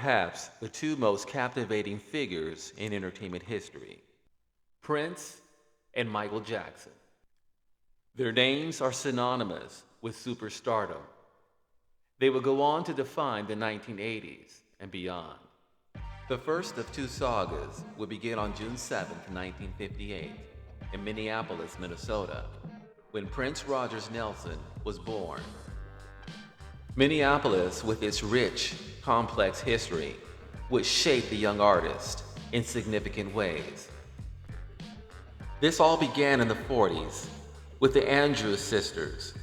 perhaps the two most captivating figures in entertainment history, Prince and Michael Jackson. Their names are synonymous with superstardom. They would go on to define the 1980s and beyond. The first of two sagas would begin on June 7, 1958, in Minneapolis, Minnesota, when Prince Rogers Nelson was born. Minneapolis, with its rich, complex history, would shape the young artist in significant ways. This all began in the 40s with the Andrews Sisters.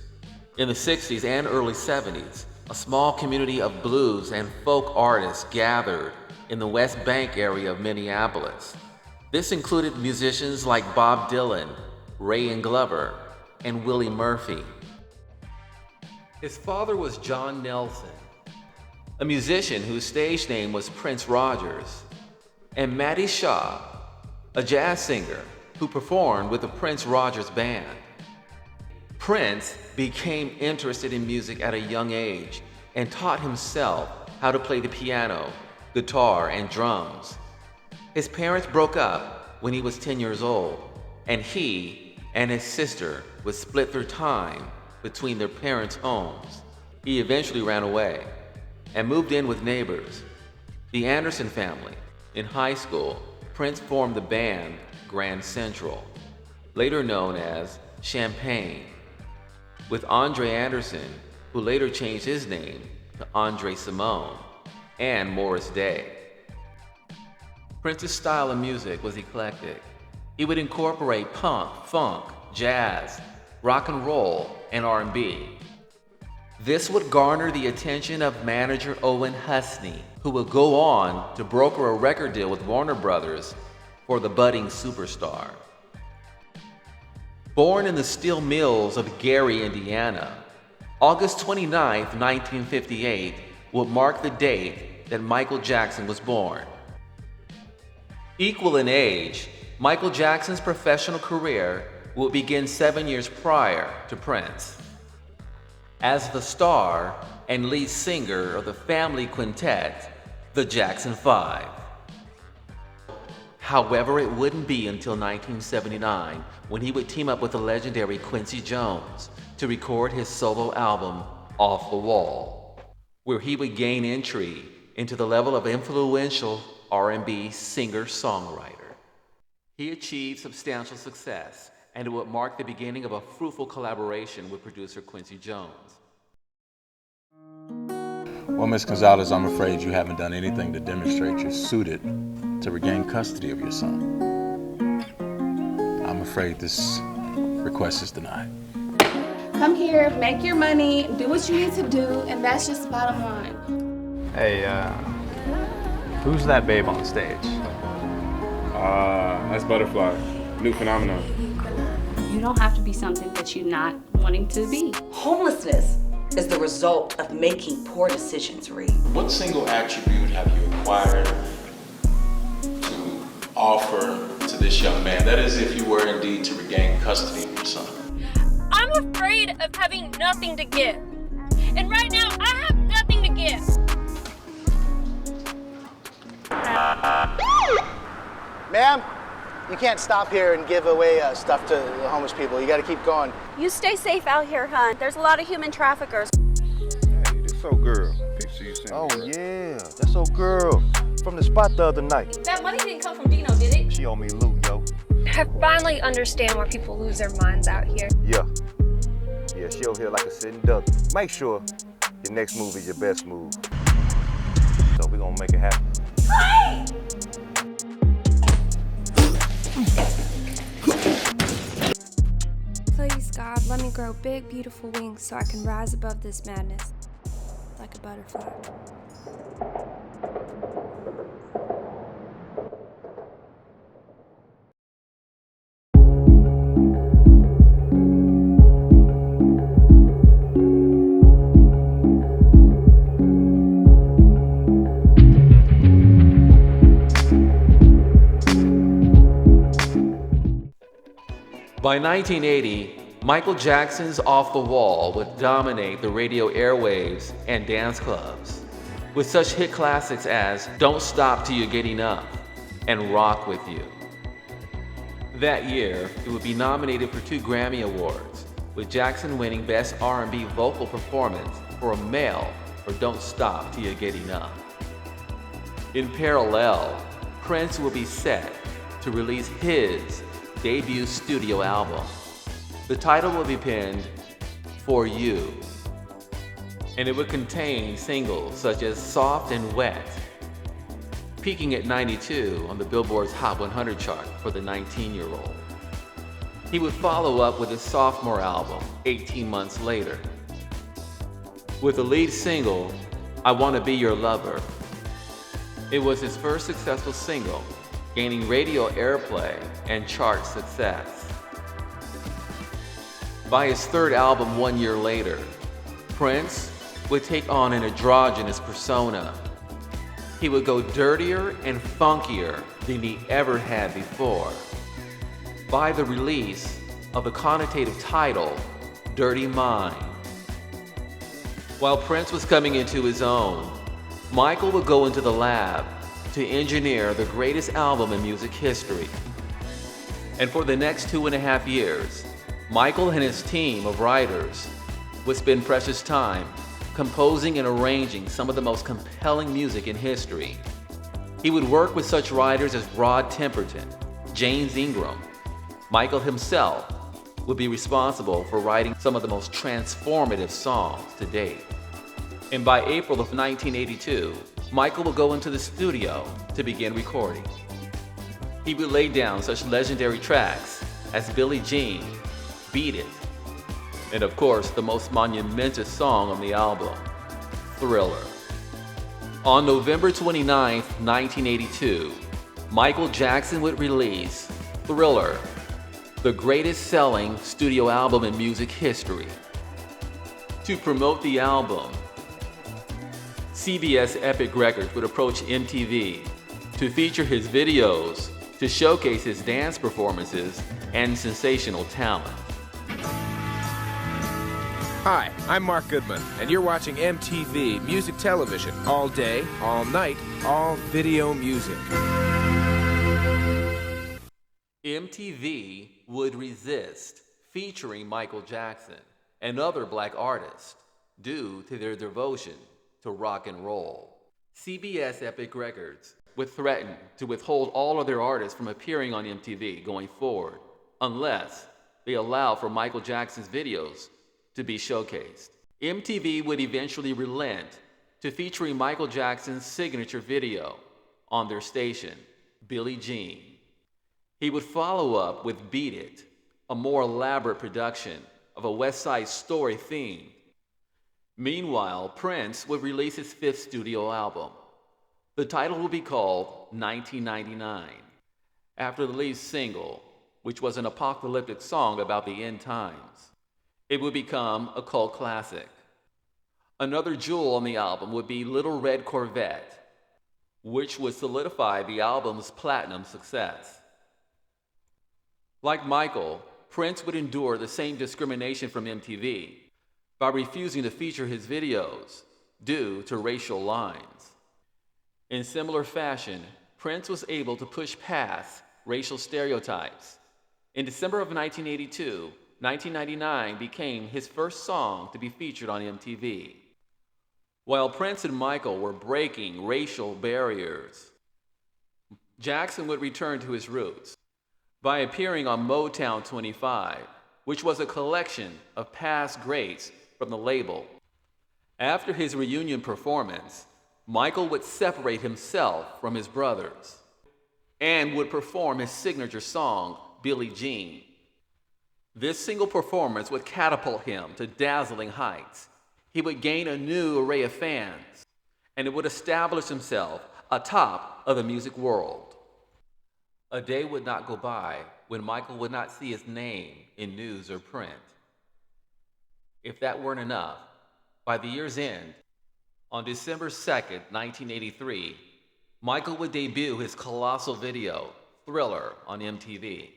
In the 60s and early 70s, a small community of blues and folk artists gathered in the West Bank area of Minneapolis. This included musicians like Bob Dylan, Ray and Glover, and Willie Murphy. His father was John Nelson, a musician whose stage name was Prince Rogers, and Mattie Shaw, a jazz singer who performed with the Prince Rogers Band. Prince became interested in music at a young age and taught himself how to play the piano, guitar, and drums. His parents broke up when he was 10 years old, and he and his sister would split their time between their parents' homes. He eventually ran away and moved in with neighbors, the Anderson family. In high school, Prince formed the band Grand Central, later known as Champagne, with Andre Anderson, who later changed his name to Andre Simone, and Morris Day. Prince's style of music was eclectic. He would incorporate punk, funk, jazz, rock and roll, and R&B. This would garner the attention of manager Owen Husney, who would go on to broker a record deal with Warner Brothers for the budding superstar. Born in the steel mills of Gary, Indiana, August 29, 1958 would mark the date that Michael Jackson was born. Equal in age, Michael Jackson's professional career would begin 7 years prior to Prince. As the star and lead singer of the family quintet, the Jackson Five. However, it wouldn't be until 1979 when he would team up with the legendary Quincy Jones to record his solo album, Off the Wall, where he would gain entry into the level of influential R&B singer-songwriter. He achieved substantial success, and it would mark the beginning of a fruitful collaboration with producer Quincy Jones. Well, Ms. Gonzalez, I'm afraid you haven't done anything to demonstrate you're suited to regain custody of your son. I'm afraid this request is denied. Come here, make your money, do what you need to do, and that's just the bottom line. Hey, who's that babe on stage? That's Butterfly, new phenomenon. You don't have to be something that you're not wanting to be. Homelessness is the result of making poor decisions, Reed. What single attribute have you acquired to offer to this young man? That is, if you were indeed to regain custody of your son. I'm afraid of having nothing to give. And right now, I have nothing to give. Ma'am, you can't stop here and give away stuff to the homeless people. You gotta keep going. You stay safe out here, hon. There's a lot of human traffickers. Hey, this old girl. Picture you sent Oh her. yeah, that's old girl from the spot the other night. That money didn't come from Dino, did it? She owe me loot, yo. I finally understand why people lose their minds out here. Yeah, she over here like a sitting duck. Make sure your next move is your best move. So we gonna make it happen. Please, God, let me grow big, beautiful wings so I can rise above this madness like a butterfly. By 1980, Michael Jackson's Off the Wall would dominate the radio airwaves and dance clubs. with such hit classics as Don't Stop Till You Get Enough and Rock With You. That year, it would be nominated for 2 Grammy Awards, with Jackson winning Best R&B Vocal Performance for a male for Don't Stop Till You Get Enough. In parallel, Prince will be set to release his debut studio album. The title will be penned For You, and it would contain singles such as Soft and Wet, peaking at 92 on the Billboard's Hot 100 chart for the 19-year-old. He would follow up with his sophomore album 18 months later, with the lead single, I Wanna Be Your Lover. It was his first successful single, gaining radio airplay and chart success. By his third album 1 year later, Prince would take on an androgynous persona. He would go dirtier and funkier than he ever had before. By the release of the connotative title, Dirty Mind. While Prince was coming into his own, Micheal would go into the lab to engineer the greatest album in music history. And for the next 2.5 years, Micheal and his team of writers would spend precious time composing and arranging some of the most compelling music in history. He would work with such writers as Rod Temperton, James Ingram. Micheal himself would be responsible for writing some of the most transformative songs to date. And by April of 1982, Micheal would go into the studio to begin recording. He would lay down such legendary tracks as Billie Jean, Beat It, and of course, the most monumentous song on the album, Thriller. On November 29, 1982, Michael Jackson would release Thriller, the greatest selling studio album in music history. To promote the album, CBS Epic Records would approach MTV to feature his videos to showcase his dance performances and sensational talent. Hi, I'm Mark Goodman, and you're watching MTV Music Television all day, all night, all video music. MTV would resist featuring Michael Jackson and other black artists due to their devotion to rock and roll. CBS Epic Records would threaten to withhold all of their artists from appearing on MTV going forward unless they allow for Michael Jackson's videos to be showcased. MTV would eventually relent to featuring Michael Jackson's signature video on their station, Billie Jean. He would follow up with Beat It, a more elaborate production of a West Side Story theme. Meanwhile, Prince would release his 5th studio album. The title would be called 1999, after the lead single, which was an apocalyptic song about the end times. It would become a cult classic. Another jewel on the album would be Little Red Corvette, which would solidify the album's platinum success. Like Michael, Prince would endure the same discrimination from MTV by refusing to feature his videos due to racial lines. In similar fashion, Prince was able to push past racial stereotypes. In December of 1982, 1999 became his first song to be featured on MTV. While Prince and Michael were breaking racial barriers, Jackson would return to his roots by appearing on Motown 25, which was a collection of past greats from the label. After his reunion performance, Michael would separate himself from his brothers and would perform his signature song, Billie Jean. This single performance would catapult him to dazzling heights. He would gain a new array of fans, and it would establish himself atop of the music world. A day would not go by when Michael would not see his name in news or print. If that weren't enough, by the year's end, on December 2nd, 1983, Michael would debut his colossal video, Thriller, on MTV,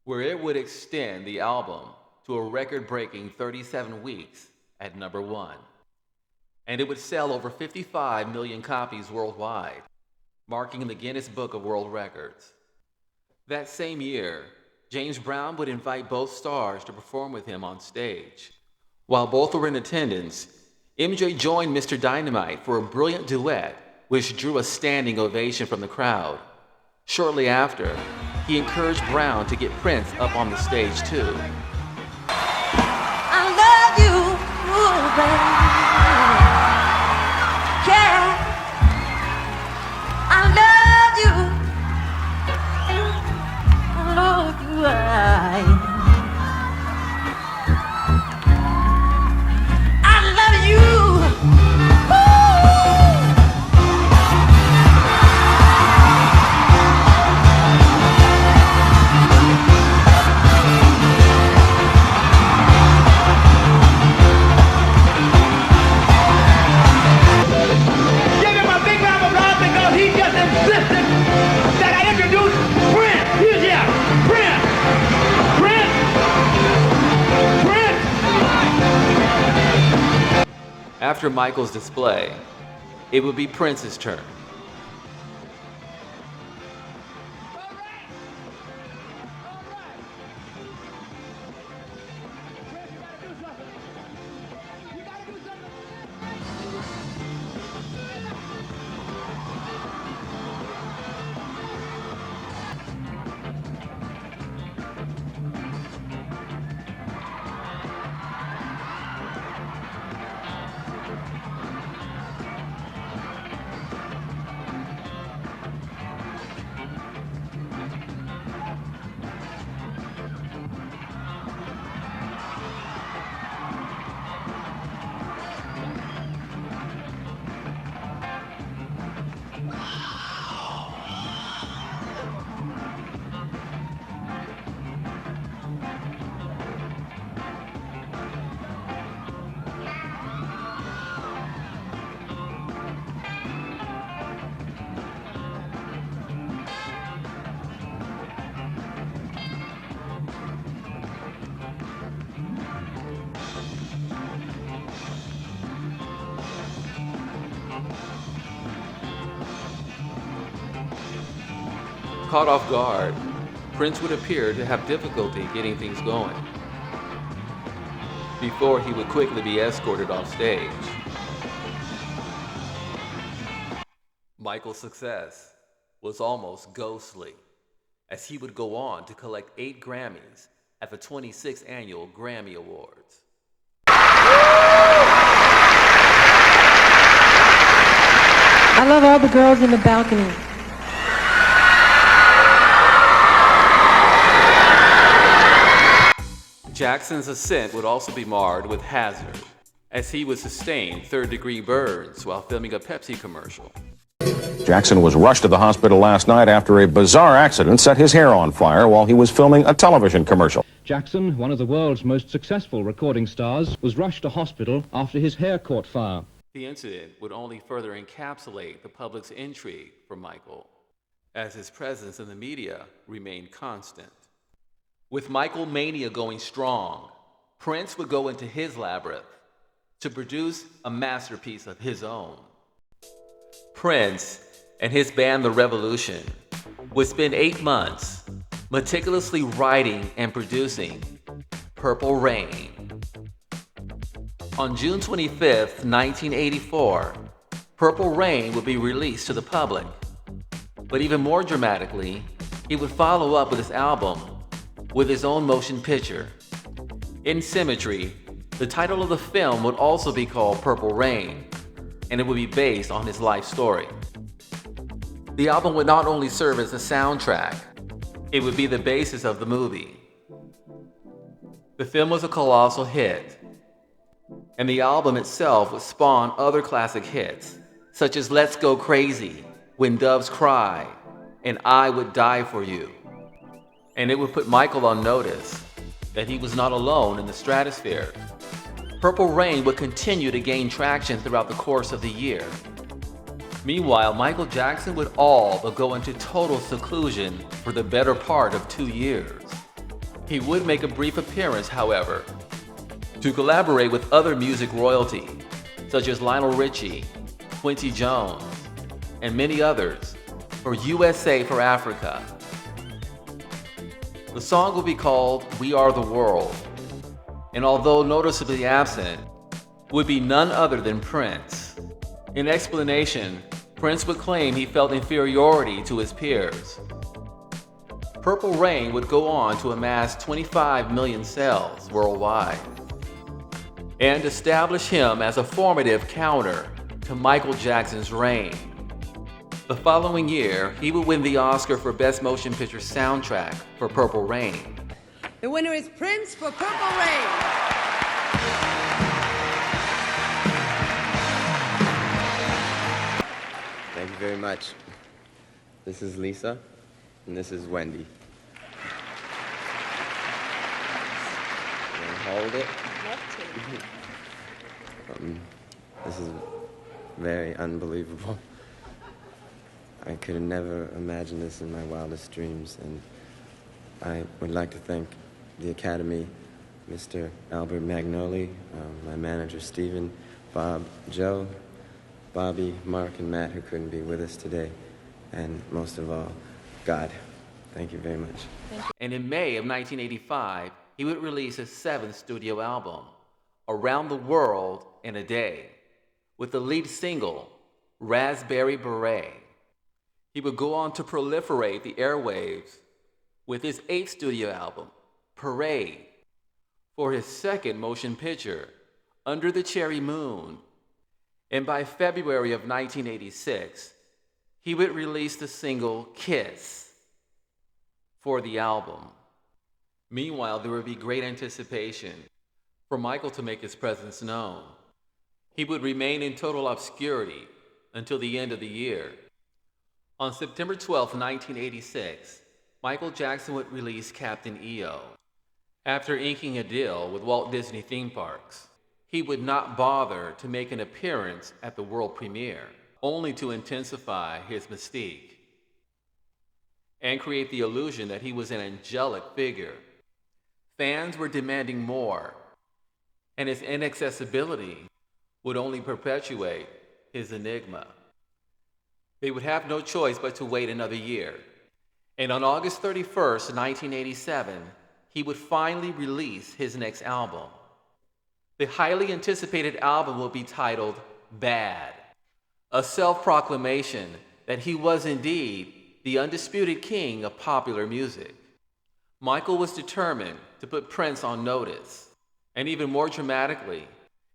where it would extend the album to a record-breaking 37 weeks at #1. and it would sell over 55 million copies worldwide, marking the Guinness Book of World Records. That same year, James Brown would invite both stars to perform with him on stage. While both were in attendance, MJ joined Mr. Dynamite for a brilliant duet, which drew a standing ovation from the crowd. Shortly after, he encouraged Brown to get Prince up on the stage too. I love you, baby. Yeah, I love you. I love you. I love you. After Michael's display, it would be Prince's turn. Caught off guard, Prince would appear to have difficulty getting things going before he would quickly be escorted off stage. Michael's success was almost ghostly, as he would go on to collect 8 Grammys at the 26th Annual Grammy Awards. I love all the girls in the balcony. Jackson's ascent would also be marred with hazard, as he would sustain third-degree burns while filming a Pepsi commercial. Jackson was rushed to the hospital last night after a bizarre accident set his hair on fire while he was filming a television commercial. Jackson, one of the world's most successful recording stars, was rushed to hospital after his hair caught fire. The incident would only further encapsulate the public's intrigue for Michael, as his presence in the media remained constant. With Michael mania going strong, Prince would go into his labyrinth to produce a masterpiece of his own. Prince and his band The Revolution would spend 8 months meticulously writing and producing Purple Rain. On June 25th, 1984, Purple Rain would be released to the public. But even more dramatically, he would follow up with his album with his own motion picture. In symmetry, the title of the film would also be called Purple Rain, and it would be based on his life story. The album would not only serve as a soundtrack, it would be the basis of the movie. The film was a colossal hit, and the album itself would spawn other classic hits, such as Let's Go Crazy, When Doves Cry, and I Would Die For You. And it would put Michael on notice that he was not alone in the stratosphere. Purple Rain would continue to gain traction throughout the course of the year. Meanwhile, Michael Jackson would all but go into total seclusion for the better part of 2 years. He would make a brief appearance, however, to collaborate with other music royalty, such as Lionel Richie, Quincy Jones, and many others for USA for Africa. The song will be called We Are the World, and although noticeably absent, would be none other than Prince. In explanation, Prince would claim he felt inferiority to his peers. Purple Rain would go on to amass 25 million sales worldwide and establish him as a formative counter to Michael Jackson's reign. The following year, he would win the Oscar for Best Motion Picture Soundtrack for Purple Rain. The winner is Prince for Purple Rain. Thank you very much. This is Lisa, and this is Wendy. Hold it. This is very unbelievable. I could have never imagined this in my wildest dreams, and I would like to thank the Academy, Mr. Albert Magnoli, my manager Stephen, Bob, Joe, Bobby, Mark, and Matt, who couldn't be with us today, and most of all, God. Thank you very much. And in May of 1985, he would release his 7th studio album, Around the World in a Day, with the lead single, Raspberry Beret. He would go on to proliferate the airwaves with his 8th studio album, Parade, for his 2nd motion picture, Under the Cherry Moon. And by February of 1986, he would release the single, Kiss, for the album. Meanwhile, there would be great anticipation for Michael to make his presence known. He would remain in total obscurity until the end of the year. On September 12, 1986, Michael Jackson would release Captain EO. After inking a deal with Walt Disney Theme Parks, he would not bother to make an appearance at the world premiere, only to intensify his mystique and create the illusion that he was an angelic figure. Fans were demanding more, and his inaccessibility would only perpetuate his enigma. They would have no choice but to wait another year. And on August 31st, 1987, he would finally release his next album. The highly anticipated album will be titled Bad, a self-proclamation that he was indeed the undisputed king of popular music. Michael was determined to put Prince on notice, and even more dramatically,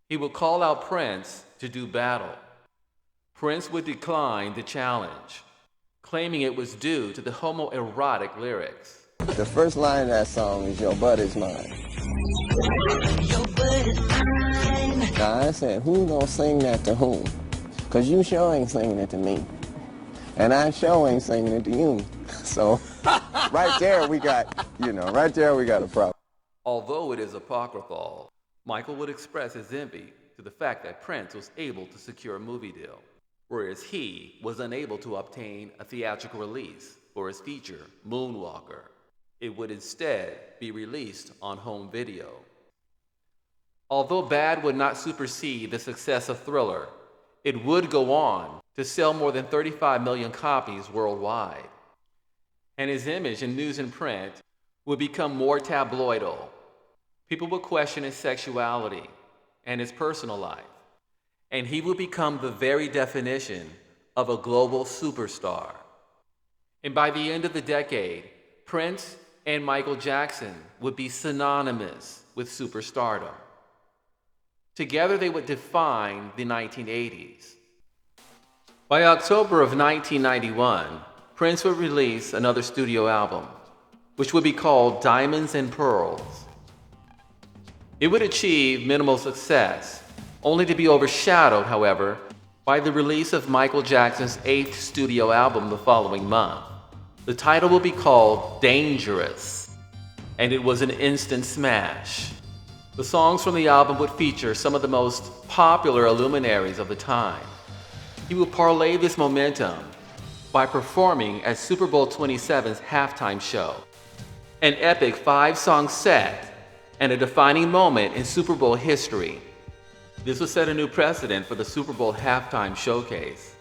he would call out Prince to do battle. Prince would decline the challenge, claiming it was due to the homoerotic lyrics. The first line of that song is, "Your butt is mine." Your butt is mine. Now I said, who gonna sing that to whom? Cause you sure ain't singing it to me. And I sure ain't singing it to you. So, right there we got a problem. Although it is apocryphal, Michael would express his envy to the fact that Prince was able to secure a movie deal, whereas he was unable to obtain a theatrical release for his feature, Moonwalker. It would instead be released on home video. Although Bad would not supersede the success of Thriller, it would go on to sell more than 35 million copies worldwide. And his image in news and print would become more tabloidal. People would question his sexuality and his personal life, and he would become the very definition of a global superstar. And by the end of the decade, Prince and Michael Jackson would be synonymous with superstardom. Together they would define the 1980s. By October of 1991, Prince would release another studio album, which would be called Diamonds and Pearls. It would achieve minimal success, only to be overshadowed, however, by the release of Michael Jackson's 8th studio album the following month. The title will be called Dangerous, and it was an instant smash. The songs from the album would feature some of the most popular luminaries of the time. He would parlay this momentum by performing at Super Bowl XXVII's halftime show, an epic 5-song set and a defining moment in Super Bowl history. This would set a new precedent for the Super Bowl halftime showcase.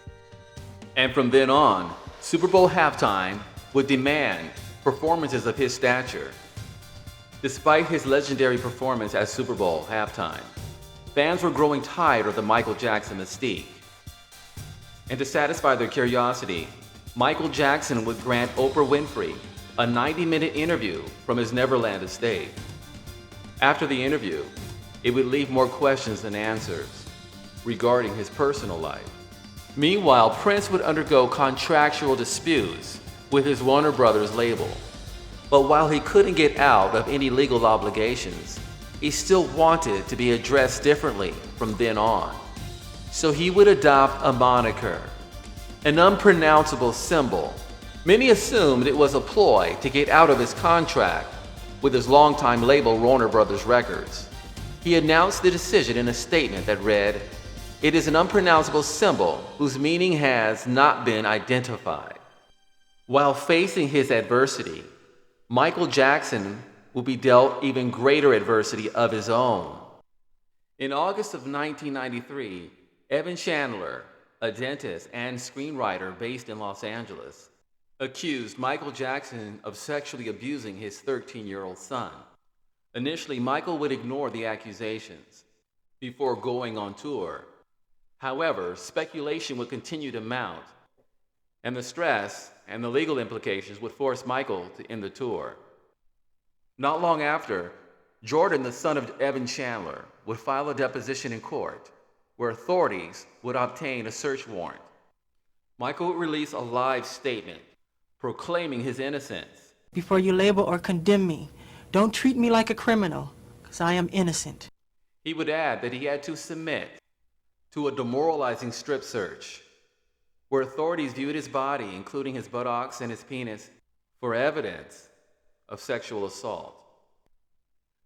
And from then on, Super Bowl halftime would demand performances of his stature. Despite his legendary performance at Super Bowl halftime, fans were growing tired of the Michael Jackson mystique. And to satisfy their curiosity, Michael Jackson would grant Oprah Winfrey a 90-minute interview from his Neverland estate. After the interview, it would leave more questions than answers regarding his personal life. Meanwhile, Prince would undergo contractual disputes with his Warner Brothers label. But while he couldn't get out of any legal obligations, he still wanted to be addressed differently from then on. So he would adopt a moniker, an unpronounceable symbol. Many assumed it was a ploy to get out of his contract with his longtime label Warner Brothers Records. He announced the decision in a statement that read, "It is an unpronounceable symbol whose meaning has not been identified." While facing his adversity, Michael Jackson would be dealt even greater adversity of his own. In August of 1993, Evan Chandler, a dentist and screenwriter based in Los Angeles, accused Michael Jackson of sexually abusing his 13-year-old son. Initially, Michael would ignore the accusations before going on tour. However, speculation would continue to mount, and the stress and the legal implications would force Michael to end the tour. Not long after, Jordan, the son of Evan Chandler, would file a deposition in court, where authorities would obtain a search warrant. Michael would release a live statement proclaiming his innocence. "Before you label or condemn me, don't treat me like a criminal, because I am innocent." He would add that he had to submit to a demoralizing strip search, where authorities viewed his body, including his buttocks and his penis, for evidence of sexual assault.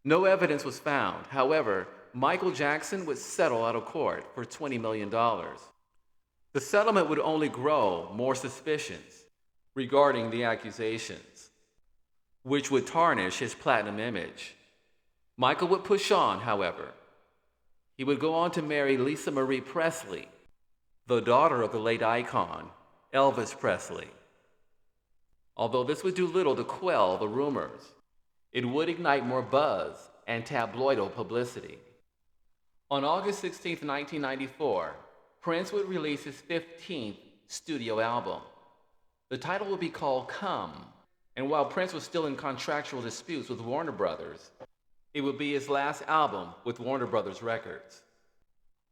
No evidence was found. However, Michael Jackson would settle out of court for $20 million. The settlement would only grow more suspicions regarding the accusations, which would tarnish his platinum image. Michael would push on, however. He would go on to marry Lisa Marie Presley, the daughter of the late icon, Elvis Presley. Although this would do little to quell the rumors, it would ignite more buzz and tabloidal publicity. On August 16, 1994, Prince would release his 15th studio album. The title would be called Come, and while Prince was still in contractual disputes with Warner Brothers, it would be his last album with Warner Brothers Records.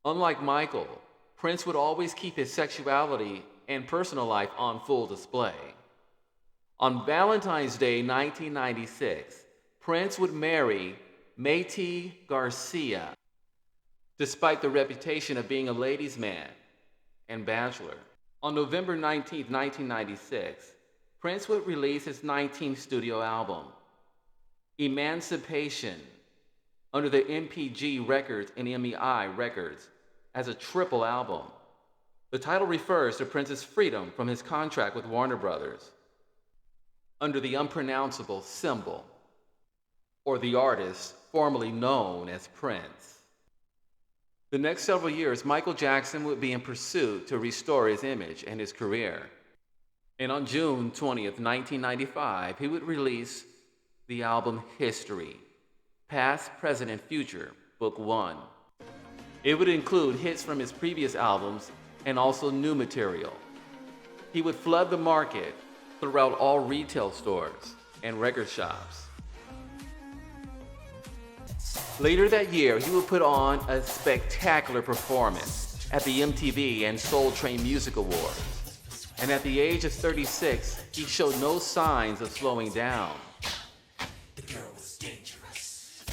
Unlike Michael, Prince would always keep his sexuality and personal life on full display. On Valentine's Day 1996, Prince would marry Micheal Garcia, despite the reputation of being a ladies' man and bachelor. On November 19, 1996, Prince would release his 19th studio album, Emancipation, under the MPG Records and MEI Records as a triple album. The title refers to Prince's freedom from his contract with Warner Brothers under the unpronounceable symbol, or the artist formerly known as Prince. The next several years, Michael Jackson would be in pursuit to restore his image and his career. And on June 20th, 1995, he would release the album History, Past, Present, and Future, Book 1. It would include hits from his previous albums and also new material. He would flood the market throughout all retail stores and record shops. Later that year, he would put on a spectacular performance at the MTV and Soul Train Music Awards. And at the age of 36, he showed no signs of slowing down. The girl was dangerous.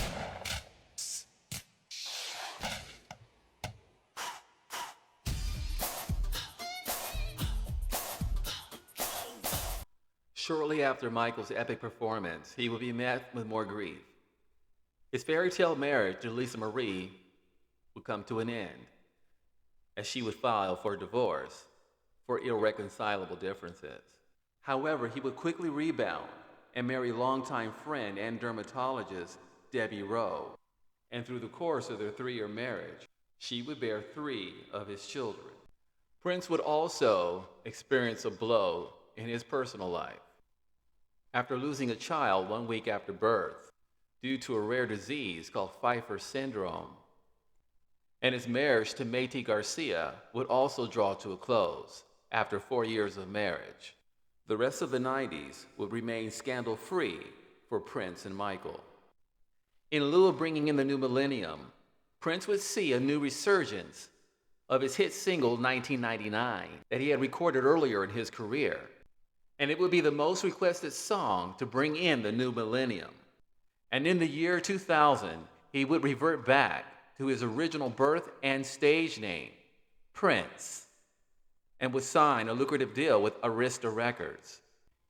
Shortly after Michael's epic performance, he would be met with more grief. His fairy tale marriage to Lisa Marie would come to an end, as she would file for divorce for irreconcilable differences. However, he would quickly rebound and marry longtime friend and dermatologist Debbie Rowe. And through the course of their 3-year marriage, She would bear 3 of his children. Prince would also experience a blow in his personal life. After losing a child 1 week after birth due to a rare disease called Pfeiffer syndrome, and his marriage to Métis Garcia would also draw to a close after 4 years of marriage. The rest of the 90s would remain scandal-free for Prince and Micheal. In lieu of bringing in the new millennium, Prince would see a new resurgence of his hit single 1999 that he had recorded earlier in his career, and it would be the most requested song to bring in the new millennium. And in the year 2000, he would revert back to his original birth and stage name, Prince, and would sign a lucrative deal with Arista Records.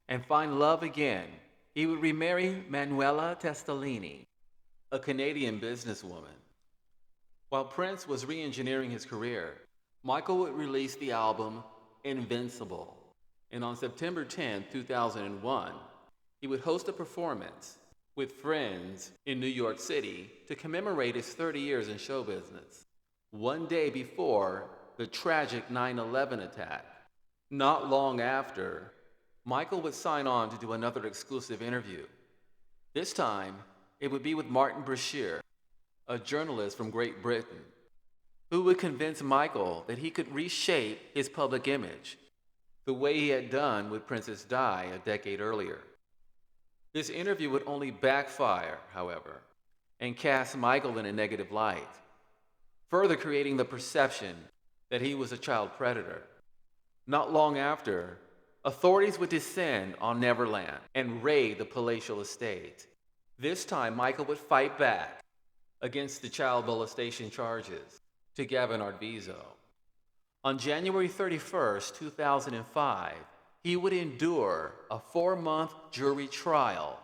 And find love again. He would remarry Manuela Testolini, a Canadian businesswoman. While Prince was re-engineering his career, Micheal would release the album Invincible. And on September 10, 2001, he would host a performance with friends in New York City to commemorate his 30 years in show business, 1 day before the tragic 9/11 attack. Not long after, Micheal would sign on to do another exclusive interview. This time, it would be with Martin Brashear, a journalist from Great Britain, who would convince Micheal that he could reshape his public image the way he had done with Princess Di a decade earlier. This interview would only backfire, however, and cast Micheal in a negative light, further creating the perception that he was a child predator. Not long after, authorities would descend on Neverland and raid the palatial estate. This time, Micheal would fight back against the child molestation charges to Gavin Arvizo. On January 31st, 2005, he would endure a 4-month jury trial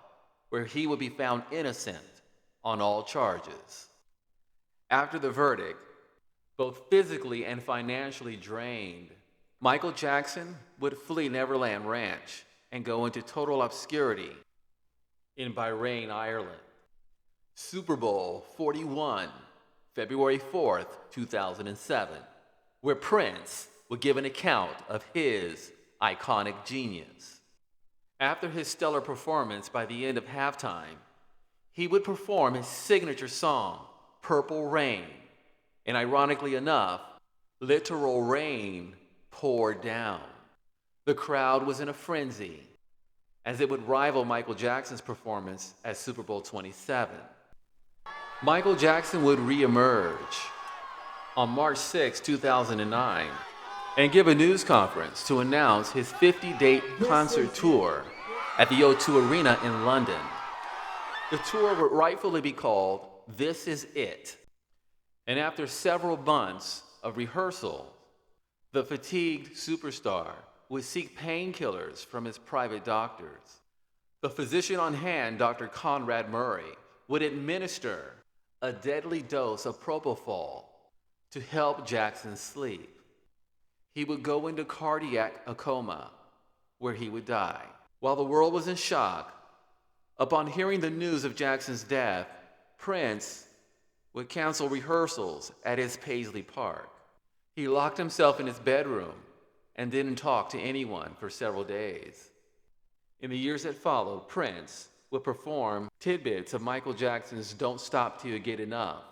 where he would be found innocent on all charges. After the verdict, both physically and financially drained, Michael Jackson would flee Neverland Ranch and go into total obscurity in Bahrain, Ireland. Super Bowl 41, February 4th, 2007, where Prince would give an account of his iconic genius. After his stellar performance by the end of halftime, he would perform his signature song, Purple Rain, and ironically enough, literal rain poured down. The crowd was in a frenzy, as it would rival Michael Jackson's performance at Super Bowl 27. Michael Jackson would re-emerge on March 6, 2009, and give a news conference to announce his 50-date concert tour at the O2 Arena in London. The tour would rightfully be called This Is It. And after several months of rehearsal, the fatigued superstar would seek painkillers from his private doctors. The physician on hand, Dr. Conrad Murray, would administer a deadly dose of propofol to help Jackson sleep. He would go into cardiac coma, where he would die. While the world was in shock, upon hearing the news of Jackson's death, Prince would cancel rehearsals at his Paisley Park. He locked himself in his bedroom and didn't talk to anyone for several days. In the years that followed, Prince would perform tidbits of Michael Jackson's Don't Stop Till You Get Enough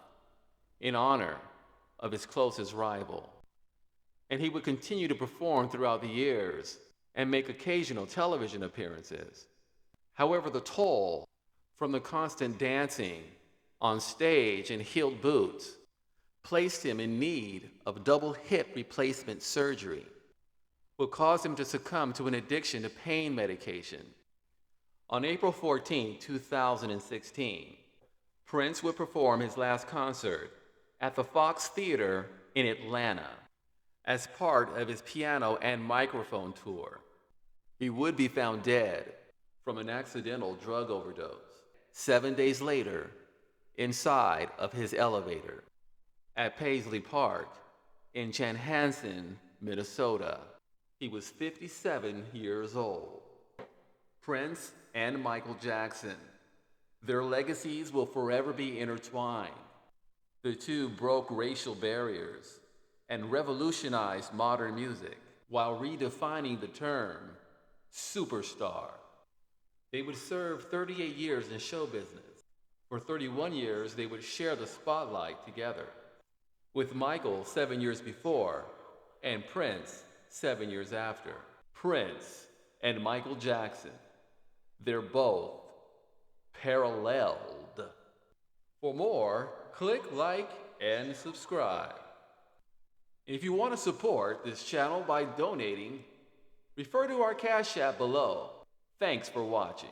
in honor of his closest rival. And he would continue to perform throughout the years and make occasional television appearances. However, the toll from the constant dancing on stage in heeled boots placed him in need of double hip replacement surgery, would cause him to succumb to an addiction to pain medication. On April 14, 2016, Prince would perform his last concert at the Fox Theater in Atlanta as part of his piano and microphone tour. He would be found dead from an accidental drug overdose 7 days later inside of his elevator at Paisley Park in Chanhassen, Minnesota. He was 57 years old. Prince and Michael Jackson, their legacies will forever be intertwined. The two broke racial barriers and revolutionized modern music while redefining the term superstar. They would serve 38 years in show business. For 31 years, they would share the spotlight together, with Michael 7 years before and Prince 7 years after. Prince and Michael Jackson, they're both paralleled. For more, click like and subscribe. If you want to support this channel by donating, refer to our Cash App below. Thanks for watching.